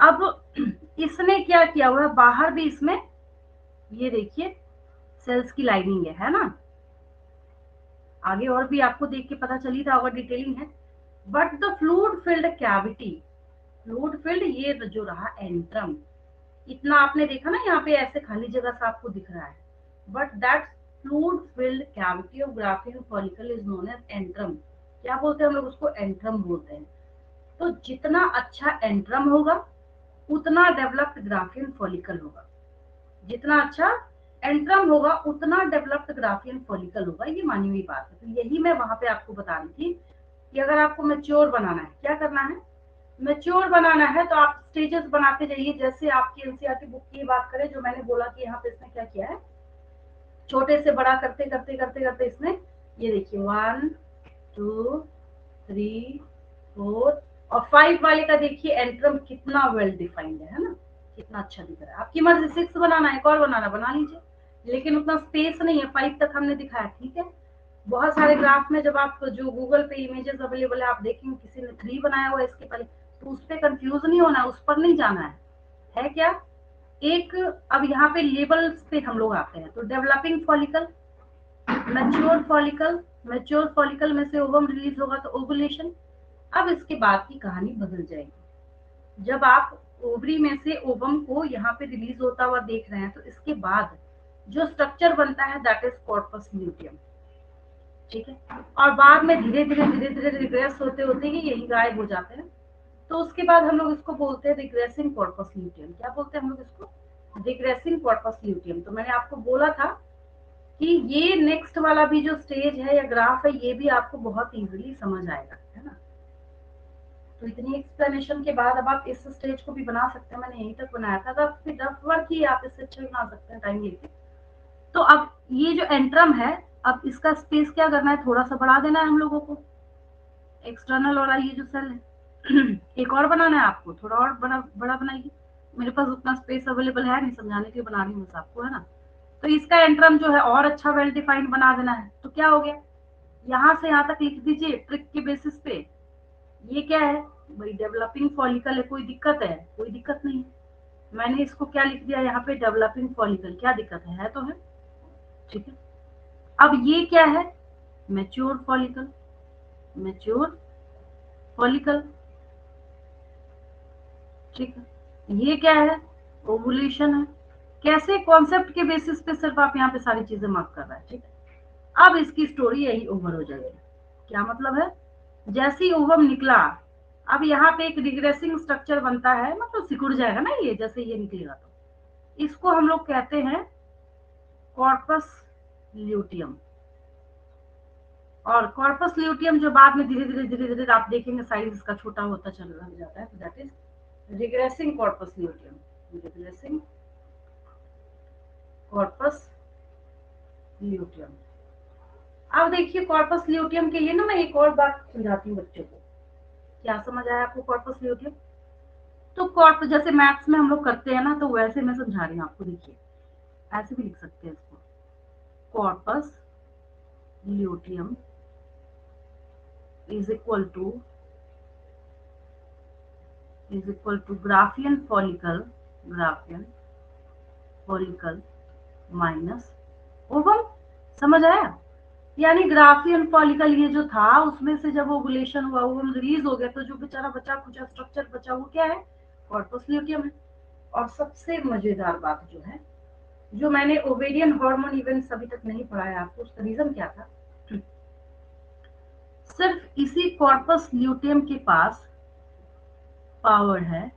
अब इसने क्या किया हुआ है, बाहर भी इसमें ये देखिए सेल्स की लाइनिंग है ना, आगे और भी आपको देख के पता चली था, और डिटेलिंग है। But the fluid filled cavity, fluid filled ये जो रहा एंट्रम, इतना आपने देखा ना, यहाँ पे ऐसे खाली जगह सा आपको दिख रहा है, but that fluid filled cavity of Graafian follicle is known as antrum. क्या बोलते हैं हम लोग उसको, एंट्रम बोलते हैं। तो जितना अच्छा एंट्रम होगा उतना डेवलप्ड ग्राफियन फॉलिकल होगा, जितना अच्छा एंट्रम होगा उतना डेवलप्ड ग्राफियन फॉलिकल होगा, ये मानी हुई बात है। तो यही मैं वहां पे आपको बता रही थी कि अगर आपको मैच्योर बनाना है, क्या करना है, मैच्योर बनाना है तो आप स्टेजेस बनाते जाइए। जैसे आपकी एनसीईआरटी बुक की बात करें, जो मैंने बोला कि यहाँ पे इसने क्या किया है, छोटे से बड़ा करते करते करते करते इसने, ये देखिए 1 2 3 4 और 5 वाले का देखिए एंट्रम कितना वेल डिफाइंड है ना, कितना अच्छा दिख रहा है। आपकी मर्जी 6 बनाना है, एक और बनाना बना लीजिए, लेकिन उतना स्पेस नहीं है, 5 तक हमने दिखाया, ठीक है। बहुत सारे ग्राफ में जब आप जो गूगल पे इमेजेस अवेलेबल है आप देखेंगे किसी ने 3 बनाया हुआ है इसके पहले, तो उस पर कंफ्यूज नहीं होना, उस पर नहीं जाना है क्या। एक अब यहाँ पे लेबल्स पे हम लोग आते हैं, तो developing follicle, mature follicle, mature follicle में से ओवम रिलीज होगा तो ओवुलेशन। अब इसके बाद की कहानी बदल जाएगी, जब आप ओवरी में से ओवम को यहाँ पे रिलीज होता हुआ देख रहे हैं, तो इसके बाद जो स्ट्रक्चर बनता है दैट इज कॉर्पस ल्यूटियम, ठीक है। और बाद में धीरे धीरे धीरे धीरे रिग्रेस होते होते ही यही गायब हो जाते हैं। तो उसके बाद हम लोग इसको बोलते हैं रिग्रेसिंग कॉर्पस ल्यूटियम। क्या बोलते हैं हम लोग इसको, रिग्रेसिंग कॉर्पस ल्यूटियम। तो मैंने आपको बोला था कि ये नेक्स्ट वाला भी जो स्टेज है या ग्राफ है, ये भी आपको बहुत इजीली समझ आएगा, है ना। तो इतनी एक्सप्लेनेशन के बाद अब आप इस स्टेज को भी बना सकते हैं, मैंने यहीं तक बनाया था, तो फिर रफ वर्क ही आप इससे अच्छे बना सकते हैं टाइम लेके। तो अब ये जो एंट्रम है, अब इसका स्पेस क्या करना है, थोड़ा सा बढ़ा देना है हम लोगों को, एक्सटर्नल वाला ये जो सेल है एक और बनाना है आपको, थोड़ा और बड़ा बनाइए। मेरे पास उतना स्पेस अवेलेबल है नहीं, समझाने के लिए बना रही हूँ बस आपको, है ना। तो इसका एंट्रम जो है और अच्छा वेल डिफाइंड बना देना है। तो क्या हो गया, यहाँ से यहाँ तक लिख दीजिए ट्रिक के बेसिस पे। ये क्या है भाई, डेवलपिंग फॉलिकल है, कोई दिक्कत है, कोई दिक्कत नहीं है। मैंने इसको क्या लिख दिया यहाँ पे, डेवलपिंग फॉलिकल, क्या दिक्कत है तो है, ठीक है। अब ये क्या है, मैच्योर फॉलिकल, मैच्योर फॉलिकल, ठीक है। ये क्या है, ओवुलेशन है। कैसे, कॉन्सेप्ट के बेसिस पे सिर्फ आप यहाँ पे सारी चीजें मार्क कर रहे हैं, ठीक है। अब इसकी स्टोरी यही ओवर हो जाएगी। क्या मतलब है, जैसे ही ओवम निकला, अब यहाँ पे एक रिग्रेसिंग स्ट्रक्चर बनता है, मतलब सिकुड़ जाएगा ना ये, जैसे ये निकलेगा तो इसको हम लोग कहते हैं कॉर्पस ल्यूटियम। और कॉर्पस ल्यूटियम जो बाद में धीरे धीरे धीरे धीरे आप देखेंगे साइज इसका छोटा होता चल लग जाता है, तो that is regressing corpus luteum, regressing corpus luteum. अब देखिए कॉर्पस ल्यूटियम के लिए ना मैं एक और बात समझाती हूँ बच्चों को। क्या समझ आया आपको कॉर्पस ल्यूटियम, तो कॉर्प जैसे मैथ्स में हम लोग करते हैं ना, तो वैसे मैं समझा रही हूँ आपको। देखिए ऐसे भी लिख सकते हैं इसको, corpus luteum is equal to graafian follicle minus ovum. समझ आया? यानी ग्राफियन फॉलिकल ये जो था, उसमें से जब ओवुलेशन हुआ, ओवम रिलीज हो गया, तो जो बेचारा बचा कुछ स्ट्रक्चर बचा वो क्या है? कॉर्पस ल्यूटियम है। और सबसे मजेदार बात जो है, जो मैंने ओवेरियन हार्मोन इवेंट्स अभी तक नहीं पढ़ाया आपको, उसका रीजन क्या था? सिर्फ इसी कॉर्पस ल्यूटियम के पास पावर है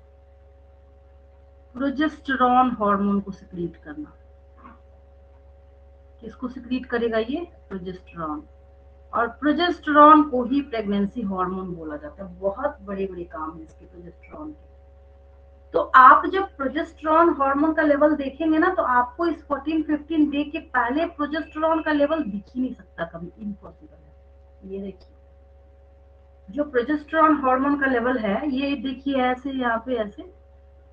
प्रोजेस्टेरॉन हार्मोन को सिक्रीट करना। किसको सिक्रीट करेगा ये? प्रोजेस्टेरॉन। और प्रोजेस्टेरॉन को ही प्रेगनेंसी हार्मोन बोला जाता है। बहुत बड़े बड़े काम है इसके प्रोजेस्टेरॉन के। तो आप जब प्रोजेस्टेरॉन हार्मोन का लेवल देखेंगे ना, तो आपको इस 14-15 डे के पहले प्रोजेस्टेरॉन का लेवल दिख ही नहीं सकता कभी, इम्पॉसिबल है। ये देखिए जो प्रोजेस्टेरॉन हार्मोन का लेवल है, ये देखिए ऐसे यहाँ पे ऐसे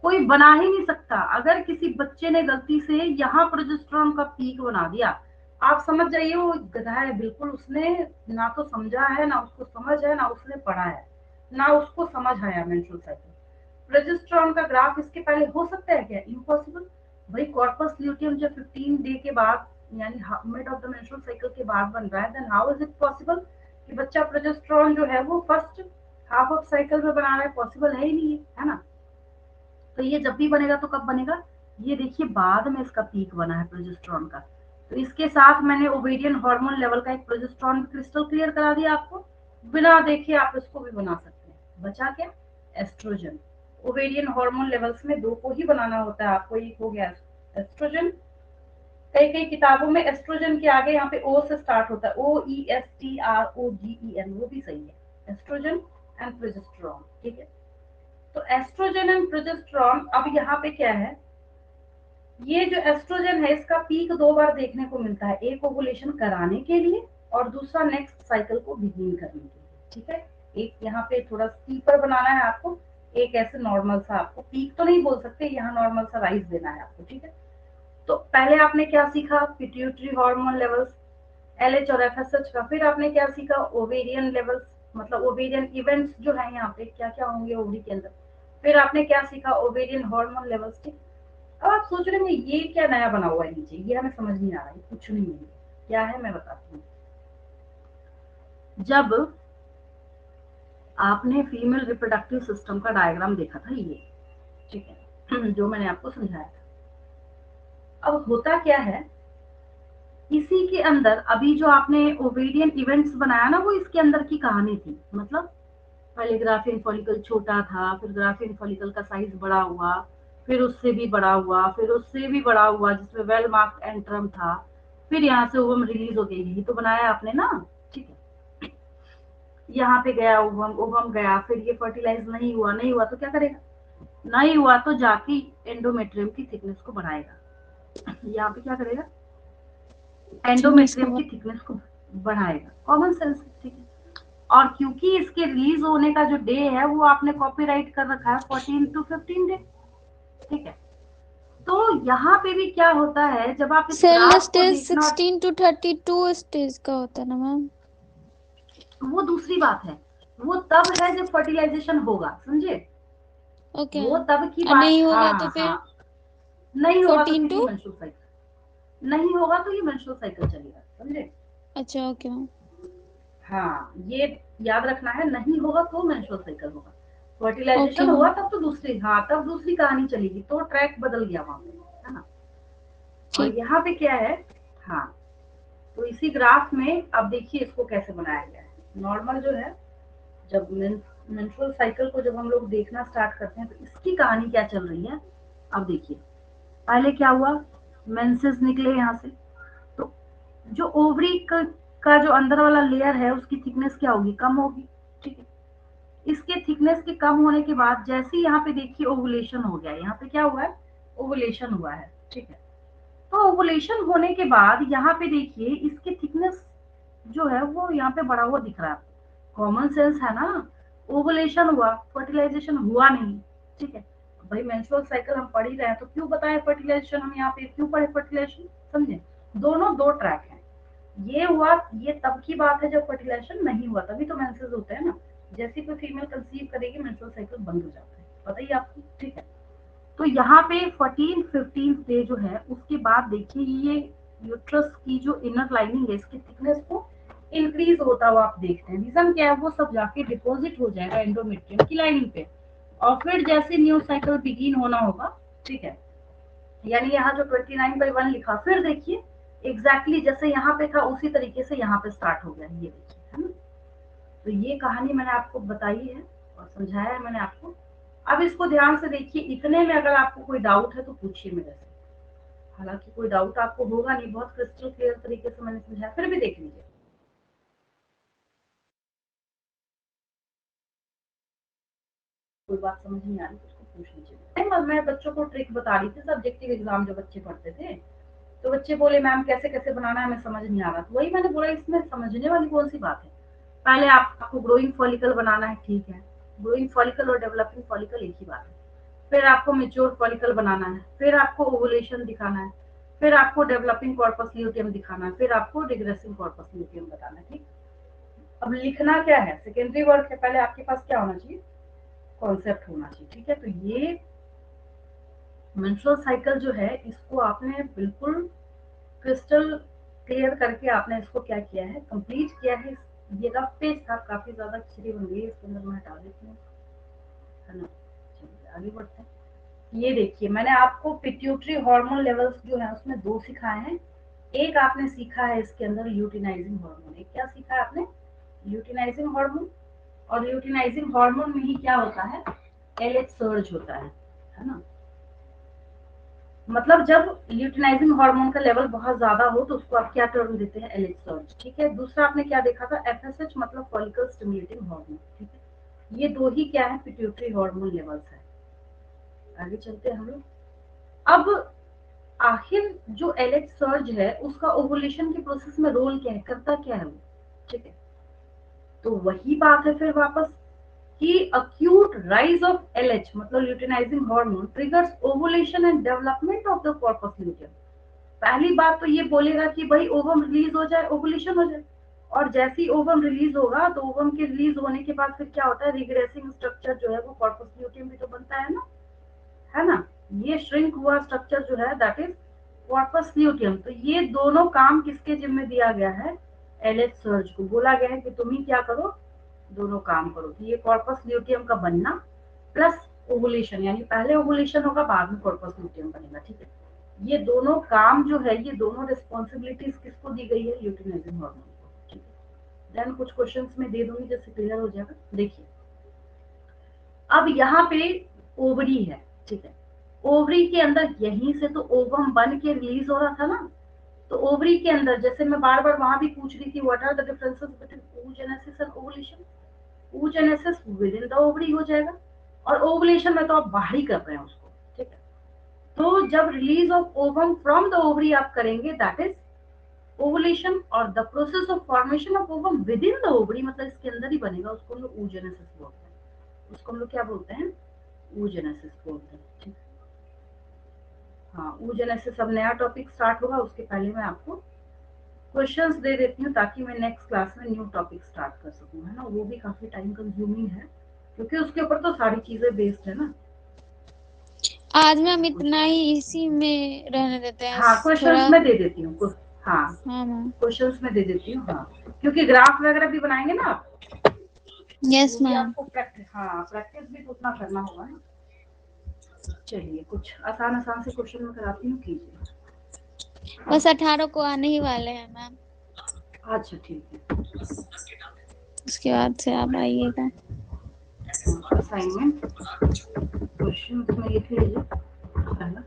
कोई बना ही नहीं सकता। अगर किसी बच्चे ने गलती से यहाँ प्रोजेस्टेरॉन का पीक बना दिया, आप समझ जाइए वो गधा है बिल्कुल। उसने ना तो समझा है, ना उसको समझ है, ना उसने पढ़ा है, ना उसको समझ आया मेंस्ट्रुअल साइकिल। प्रोजेस्टेरॉन का ग्राफ इसके पहले हो सकता है क्या? इम्पॉसिबल। भाई कॉर्पस ल्यूटियम जब 15 डे के बाद यानी mid of the menstrual cycle के बाद बन रहा है, then how is it possible कि बच्चा प्रोजेस्टेरॉन जो है वो फर्स्ट हाफ ऑफ साइकिल में बना रहा है? पॉसिबल है ही नहीं है ना। तो ये जब भी बनेगा तो कब बनेगा? ये देखिए बाद में इसका पीक बना है प्रोजेस्टेरॉन का। तो इसके साथ मैंने ओवेरियन हार्मोन लेवल का एक प्रोजेस्टेरॉन क्रिस्टल क्लियर करा दिया आपको। बिना देखे आप इसको भी बना सकते हैं। बचा क्या? एस्ट्रोजन। ओवेरियन हार्मोन लेवल्स में दो को ही बनाना होता है आपको। एक हो गया एस्ट्रोजन। कई कई किताबों में एस्ट्रोजन के आगे यहाँ पे ओ से स्टार्ट होता है, OESTROGEN, वो भी सही है। एस्ट्रोजन एंड प्रोजेस्टेरॉन, ठीक है। तो एस्ट्रोजन एंड प्रोजेस्टेरॉन, अब यहाँ पे क्या है, ये जो एस्ट्रोजन है इसका पीक दो बार देखने को मिलता है, एक ओवुलेशन कराने के लिए और दूसरा नेक्स्ट साइकिल को बिगिन करने के लिए, ठीक है। एक यहाँ पे थोड़ा स्टीपर बनाना है आपको, एक ऐसे नॉर्मल सा, आपको पीक तो नहीं बोल सकते, यहाँ नॉर्मल सा राइज देना है आपको, ठीक है। तो पहले आपने क्या सीखा? पिट्यूटरी हार्मोन लेवल्स, LH और FSH का। फिर आपने क्या सीखा? ओवेरियन लेवल्स, मतलब ओवेरियन इवेंट्स जो है यहाँ पे क्या क्या होंगे ओवरी के अंदर। फिर आपने क्या सीखा? ओवेरियन हार्मोन लेवल्स, ठीक। अब आप सोच रहे होंगे ये क्या नया बना हुआ है नीचे, ये हमें समझ नहीं आ रहा है। कुछ नहीं है, क्या है मैं बताती हूँ। जब आपने फीमेल रिप्रोडक्टिव सिस्टम का डायग्राम देखा था ये, ठीक है, जो मैंने आपको समझाया था, अब होता क्या है इसी के अंदर, अभी जो आपने ओवेरियन इवेंट्स बनाया ना, वो इसके अंदर की कहानी थी। मतलब पहले ग्राफियन फॉलिकल छोटा था, फिर ग्राफियन फॉलिकल का साइज बड़ा हुआ, फिर उससे भी बड़ा हुआ, फिर उससे भी बड़ा हुआ, जिसमें वेल मार्क्ड एंट्रम था, फिर यहाँ से ओवम रिलीज हो गई। यही तो बनाया आपने ना, ठीक है। यहाँ पे गया ओवम, ओवम गया, फिर ये फर्टिलाइज नहीं हुआ, नहीं हुआ तो क्या करेगा? नहीं हुआ तो जाके एंडोमेट्रियम की थिकनेस को बढ़ाएगा। यहाँ पे क्या करेगा? एंडोमेट्रियम की थिकनेस को बढ़ाएगा। कॉमन सेंस, ठीक है। और क्योंकि इसके रिलीज होने का जो डे है वो आपने कॉपीराइट कर रखा है 14 to 15 डे, ठीक है। तो यहाँ पे भी क्या होता है, जब आप इस सेल ग्राफ को स्टेज देखना, 16 to 32 स्टेज का होता है ना मैम? वो दूसरी बात है, वो तब है जब फर्टिलाइजेशन होगा, समझे? ओके। वो तब की और बात। नहीं होगा तो हाँ फिर हाँ, नहीं होगा तो 14 फिर ये to? मेंस्ट्रुअल साइकिल, नहीं होगा तो ये मेंस्ट्रुअल साइकिल चलेगा, समझे? अच्छा ओके मैम। हाँ, ये याद रखना है, नहीं होगा तो मेंस्ट्रुअल साइकिल होगा। Okay fertilization ma'am. हुआ तब तो दूसरी, हाँ तब दूसरी कहानी चलेगी। तो ट्रैक बदल गया वहां पे, है ना। और ठीक। यहाँ पे क्या है, हाँ, तो इसी ग्राफ में अब देखिए इसको कैसे बनाया गया है। नॉर्मल जो है, जब मेंस्ट्रुअल साइकिल को जब हम लोग देखना स्टार्ट करते हैं तो इसकी कहानी क्या चल रही है। अब देखिए पहले क्या हुआ, मेंसेस निकले यहाँ से, तो जो ओवरी का जो अंदर वाला लेयर है उसकी थिकनेस क्या होगी? कम होगी, ठीक है। इसके थिकनेस के कम होने के बाद जैसे ही यहाँ पे देखिए ओवुलेशन हो गया, यहाँ पे क्या हुआ है? ओवुलेशन हुआ है, ठीक है। तो ओवुलेशन होने के बाद यहाँ पे देखिए इसकी थिकनेस जो है वो यहाँ पे बढ़ा हुआ दिख रहा है। कॉमन सेंस है ना, ओवुलेशन हुआ, फर्टिलाइजेशन हुआ नहीं, ठीक है। भाई मेंस्ट्रुअल साइकिल हम पढ़ ही रहे हैं तो क्यों बताएं फर्टिलाइजेशन, हम यहाँ पे क्यों पढ़े फर्टिलाइजेशन, समझे। दोनों दो ट्रैक हैं। ये हुआ, ये तब की बात है जब फर्टिलाइजेशन नहीं हुआ, तभी तो मेंसेस होते हैं ना। जैसे कोई फीमेल कंसीव करेगी मेंस्ट्रुअल साइकिल बंद हो जाता है, पता ही आपको, ठीक है। तो यहाँ पे 14-15 डे जो है उसके बाद देखिए ये यूट्रस की जो इनर लाइनिंग है इसकी थिकनेस को इंक्रीज होता हुआ आप देखते हैं। रीजन क्या है, वो सब जाके डिपॉजिट हो जाएगा एंडोमेट्रियम की लाइनिंग पे, और फिर जैसे न्यू साइकिल बिगिन होना होगा, ठीक है, यानी यहाँ जो 29/1 लिखा, फिर देखिए एग्जैक्टली जैसे यहाँ पे था उसी तरीके से यहाँ पे स्टार्ट हो गया, ये देखिए, है ना। तो ये कहानी मैंने आपको बताई है और समझाया है मैंने आपको। अब इसको ध्यान से देखिए, इतने में अगर आपको कोई डाउट है तो पूछिए मेरे से। हालांकि कोई डाउट आपको होगा नहीं, बहुत क्रिस्टल क्लियर तरीके से मैंने समझाया, फिर भी देख लीजिए। कोई बात समझ नहीं आ रही तो उसको पूछ लीजिए। मैं बच्चों को ट्रिक बता रही थी, सब्जेक्टिव एग्जाम जो बच्चे पढ़ते थे, तो बच्चे बोले मैम कैसे कैसे बनाना है, हमें समझ नहीं आ रहा। तो वही मैंने बोला इसमें समझने वाली कौन सी बात है। पहले आपको ग्रोइंग फॉलिकल बनाना है, ठीक है, ग्रोइंग फॉलिकल और डेवलपिंग फॉलिकल एक ही बात है। फिर आपको मेच्योर फॉलिकल बनाना है, फिर आपको ओवुलेशन दिखाना है, फिर आपको डेवलपिंग कॉर्पस ल्यूटियम दिखाना है, फिर आपको रिग्रेसिंग कॉर्पस ल्यूटियम बताना है, ठीक। अब लिखना क्या है, सेकेंडरी वर्क है, पहले आपके पास क्या होना चाहिए, कॉन्सेप्ट होना चाहिए, ठीक है। तो ये मेंस्ट्रुअल साइकिल जो है इसको आपने बिल्कुल क्रिस्टल क्लियर करके आपने इसको क्या किया है, कंप्लीट किया है। ये रफ पेज था, काफी ज्यादा खिचड़ी बन गई, इसके अंदर मैं हटा देती हूँ, है ना। चलिए आगे बढ़ते हैं। ये देखिए मैंने आपको पिट्यूटरी हार्मोन लेवल्स जो है उसमें 2 सिखाए हैं। एक आपने सीखा है इसके अंदर ल्यूटिनाइजिंग हार्मोन, एक क्या सीखा है आपने, ल्यूटिनाइजिंग हार्मोन। और ल्यूटिनाइजिंग हार्मोन में ही क्या होता है, एलएच सर्ज होता है ना। मतलब जब ल्यूटिनाइजिंग हार्मोन का लेवल बहुत ज्यादा हो तो उसको आप क्या टर्म देते हैं, एलएच सर्ज, ठीक है। दूसरा आपने क्या देखा था, एफएसएच मतलब फॉलिकल स्टिमुलेटिंग हार्मोन, ठीक है। ये दो ही क्या है, पिट्यूटरी हार्मोन लेवल्स है। आगे चलते हैं हम लोग। अब आखिर जो एलएच सर्ज है उसका ओवुलेशन के प्रोसेस में रोल क्या है, करता क्या है वो, ठीक है। तो वही बात है फिर वापस कि acute rise of LH मतलब luteinizing hormone triggers ovulation and development of the corpus luteum। पहली बात तो ये बोलेगा कि भाई ओवम रिलीज हो जाए, ओवुलेशन हो जाए। और जैसे ही ओवम रिलीज होगा तो ओवम के रिलीज होने के बाद फिर क्या होता है, रिग्रेसिंग स्ट्रक्चर जो है वो कॉर्पस ल्यूटियम भी तो बनता है ना। ये श्रिंक हुआ स्ट्रक्चर जो है दैट इज कॉर्पस ल्यूटियम। तो ये दोनों काम किसके जिम्मे दिया गया है, एलएच सर्ज को बोला गया है कि तुम ही क्या करो, दोनों काम करो। तो ये कॉर्पस ल्यूटियम का बनना प्लस ओवुलेशन, यानी पहले ओवुलेशन होगा बाद में कॉर्पस ल्यूटियम बनेगा, ठीक है। ये दोनों काम जो है, ये दोनों रिस्पॉन्सिबिलिटीज किसको दी गई है, ल्यूटिनाइजिंग हार्मोन को, ठीक है। देन कुछ क्वेश्चंस में दे दूंगी जैसे क्लियर हो जाएगा। देखिए अब यहाँ पे ओवरी है, ठीक है। ओवरी के अंदर यहीं से तो ओवम बन के रिलीज हो रहा था ना। तो ओवरी के अंदर जैसे मैं बार बार वहां भी पूछ रही थी, what are the differences between oogenesis and ovulation. oogenesis within the ovary हो जाएगा और ओवुलेशन में तो आप बाहर ही कर रहे हैं उसको, ठीक है। तो जब release of ovum from the ovary आप करेंगे दैट इज ओवुलेशन, और the process of formation of ovum with in the ovary मतलब इसके अंदर ही बनेगा, उसको हम लोग oogenesis बोलते हैं। उसको हम लोग क्या बोलते हैं, oogenesis बोलते हैं, ठीक है। हाँ oogenesis अब नया टॉपिक स्टार्ट होगा, उसके पहले मैं आपको क्वेश्चंस दे देती हूँ ताकि मैं नेक्स्ट क्लास में न्यू टॉपिक स्टार्ट कर सकूँ, है ना। वो भी काफी टाइम कंज्यूमिंग है क्योंकि उसके ऊपर तो सारी चीजें बेस्ड है ना। आज में हम इतना ही इसी में रहने देते हैं हाँ क्वेश्चंस थोड़ा। में दे देती हूँ, हाँ हाँ मैम। क्वेश्चंस में दे देती हूँ, हाँ क्योंकि ग्राफ वगैरह भी बनाएंगे ना आप, यस वो भी मैम। आपको प्रैक्टिस, हाँ प्रैक्टिस भी तो उतना करना होगा ना। चलिए कुछ आसान आसान से क्वेश्चन में कराती हूँ, कीजिए। बस 18 को आने ही वाले हैं मैम, अच्छा ठीक है। उसके बाद से आप आइएगा। असाइनमेंट क्वेश्चन में लिख लीजिए पहला।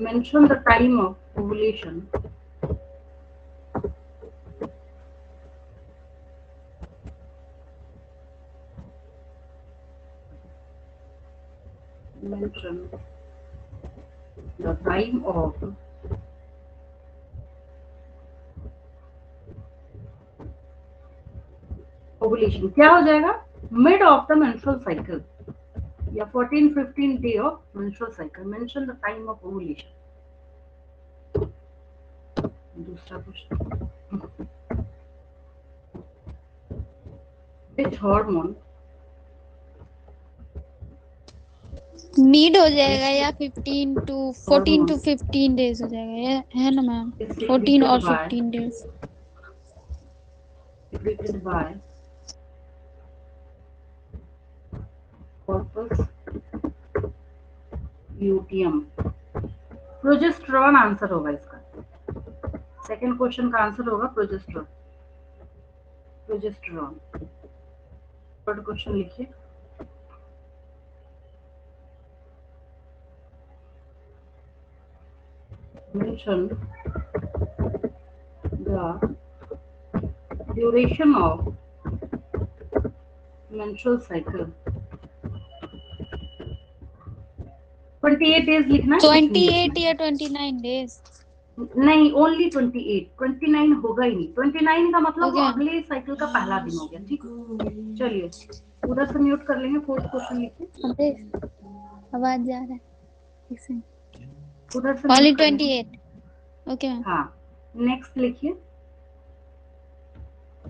Mention the time of ovulation mention the time of ovulation क्या हो जाएगा? Mid of the menstrual cycle या 14-15 day of menstrual cycle. Mention the time of ovulation. दूसरा क्वेश्चन, व्हिच हार्मोन मिड हो जाएगा या 14 to 15 डेज हो जाएगा, है ना मैम? 14 और 15 days. secreted by corpus luteum। Progesterone answer होगा इसका। सेकंड क्वेश्चन का आंसर होगा प्रोजेस्टेरॉन। प्रोजेस्टेरॉन। थर्ड क्वेश्चन लिखिए। mention the duration of menstrual cycle। 28 days लिखना है, कुछ नहीं 28 लिखना या 29 डेज। है। नहीं, ओनली 28। 29 होगा ही नहीं। 29 का मतलब वो Okay. अगले साइकिल का पहला दिन हो गया। ठीक, चलिए उधर से म्यूट कर लेंगे। फोर्थ क्वेश्चन लिखिए। अबे आवाज जा रहा है, एक सेकंड। उधर से Only म्यूट कर लेंगे। 28। Okay ma'am. हाँ, नेक्स्ट लिखिए।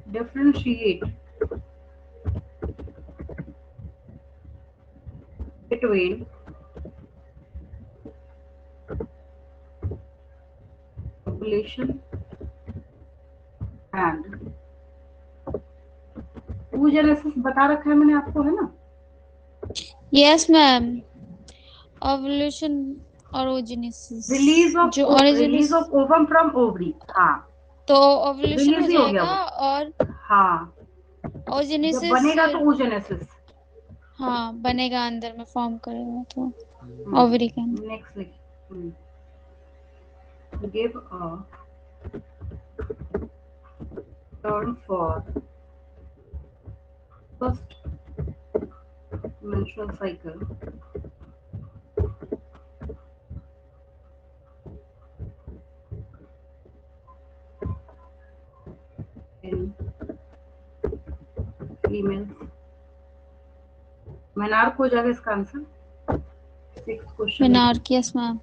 Differentiate between population and oogenesis बता रखा है मैंने आपको, है ना? Yes ma'am. ओवुलेशन और ओजेनेसिस। रिलीज जो ऑफ ओवम फ्रॉम ओवरी। हाँ, तो ओवुलेशन हो रिलीज ही हो गया जाएगा वो। और हाँ, जब ओजेनेसिस बनेगा तो oogenesis। हाँ बनेगा, अंदर में फॉर्म करेगा तो ओवरी के अंदर। नेक्स्ट लिखिए। Give a term for first menstrual cycle in females। Menarche हो जाएगा इसका answer. Six question menarche, yes ma'am.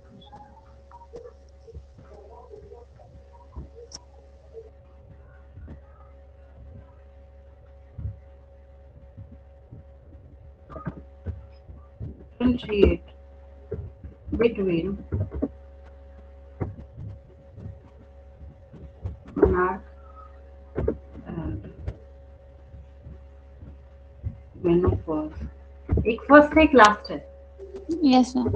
differentiate between monarch and menopause। एक फर्स्ट है, एक लास्ट है। Yes ma'am.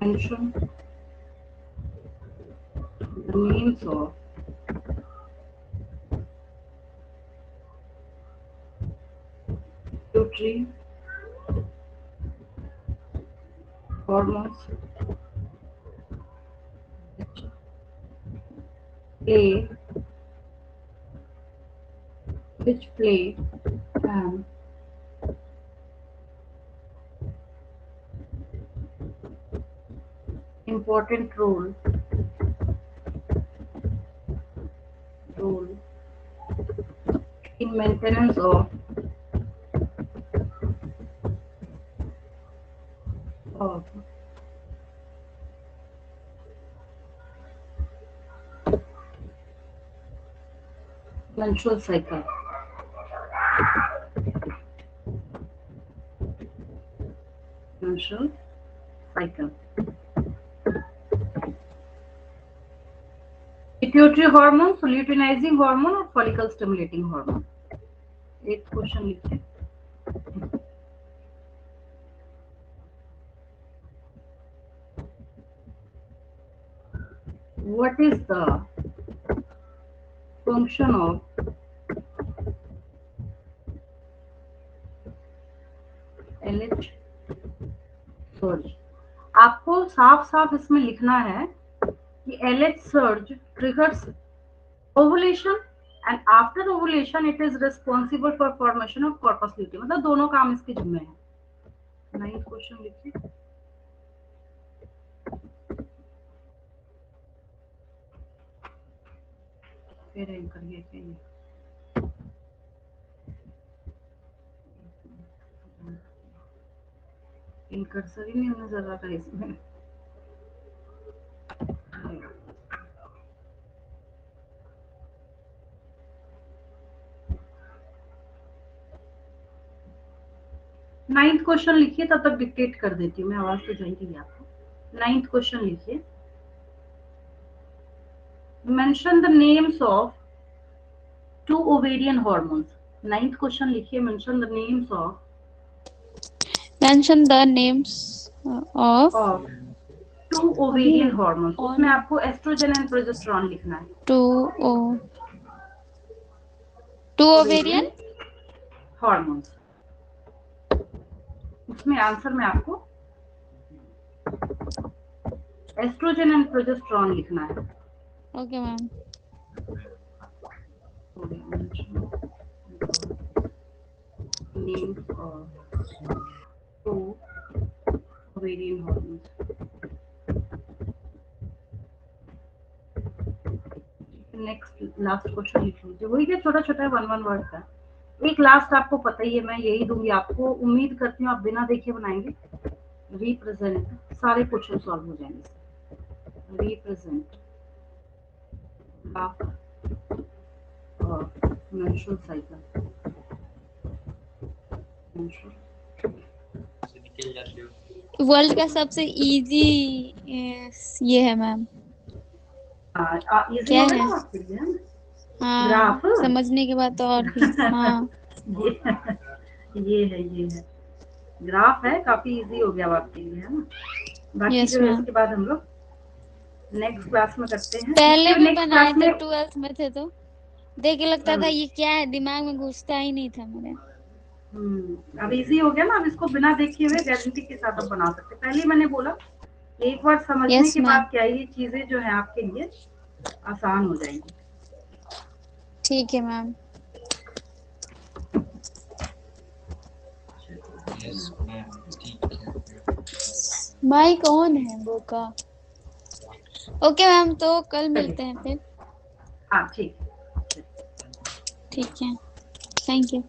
Mention the names of pituitary hormones which play an important role in maintenance of menstrual cycle। menstrual cycle। Pituitary hormone, luteinizing hormone और follicle stimulating hormone. एक question लिखिए। What is the function of LH surge? आपको साफ साफ इसमें लिखना है कि LH surge triggers ovulation and after ovulation it is responsible for formation of corpus luteum। मतलब दोनों काम इसके जिम्मे हैं। 9th क्वेश्चन लिखिए। फिर एंकर ये क्या ये इन कर्सर ही नहीं नजर आ रहा इसमें। नाइन्थ क्वेश्चन लिखिए, तब तक डिक्टेट कर देती हूँ मैं, आवाज तो जाएगी आपको। नाइन्थ क्वेश्चन लिखिए, mention the names of 2 ovarian hormones. Ninth question लिखिए, mention the names of of 2 ovarian hormones. उसमें आपको एस्ट्रोजन एंड प्रोजेस्टेरॉन लिखना है। 2 ovarian हॉर्मोन्स, उसमें आंसर में आपको एस्ट्रोजन एंड प्रोजेस्टेरॉन लिखना है। Okay ma'am. Names of 2 ovarian hormones। Next last question लिख लीजिए, वही क्या छोटा छोटा है, 1 वर्ड का। एक लास्ट आपको पता ही है, मैं यही दूंगी आपको, उम्मीद करती हूँ आप बिना देखे बनाएंगे। रिप्रेजेंट, सारे क्वेश्चन सॉल्व हो जाएंगे। रिप्रेजेंट और मेंस्ट्रुअल साइकिल, वर्ल्ड का सबसे इजी ये है मैम। इजी क्या होगा है? ना आपके लिए, है ना? हाँ, ग्राफ समझने के बाद तो और भी। हाँ ये है ग्राफ है, काफी इजी हो गया आपके लिए, है ना? बाकी यस जो है मैम। इसके बाद हम लोग नेक्स्ट क्लास में करते हैं। पहले भी नेक्स्ट बनाए क्लास थे, में 12th में थे तो देख के लगता था ये क्या है, दिमाग में घुसता ही नहीं था मेरे। अब इजी हो गया ना, अब इसको बिना देखे हुए गारंटी के साथ आप बना सकते। पहले मैंने बोला एक बार समझने यस के मैम। बाद क्या ये चीजें जो है आपके लिए आसान हो जाएंगी। ठीक है मैम। माइक ऑन है वो का। ओके मैम, तो कल मिलते हैं फिर। हाँ ठीक ठीक है, थैंक यू।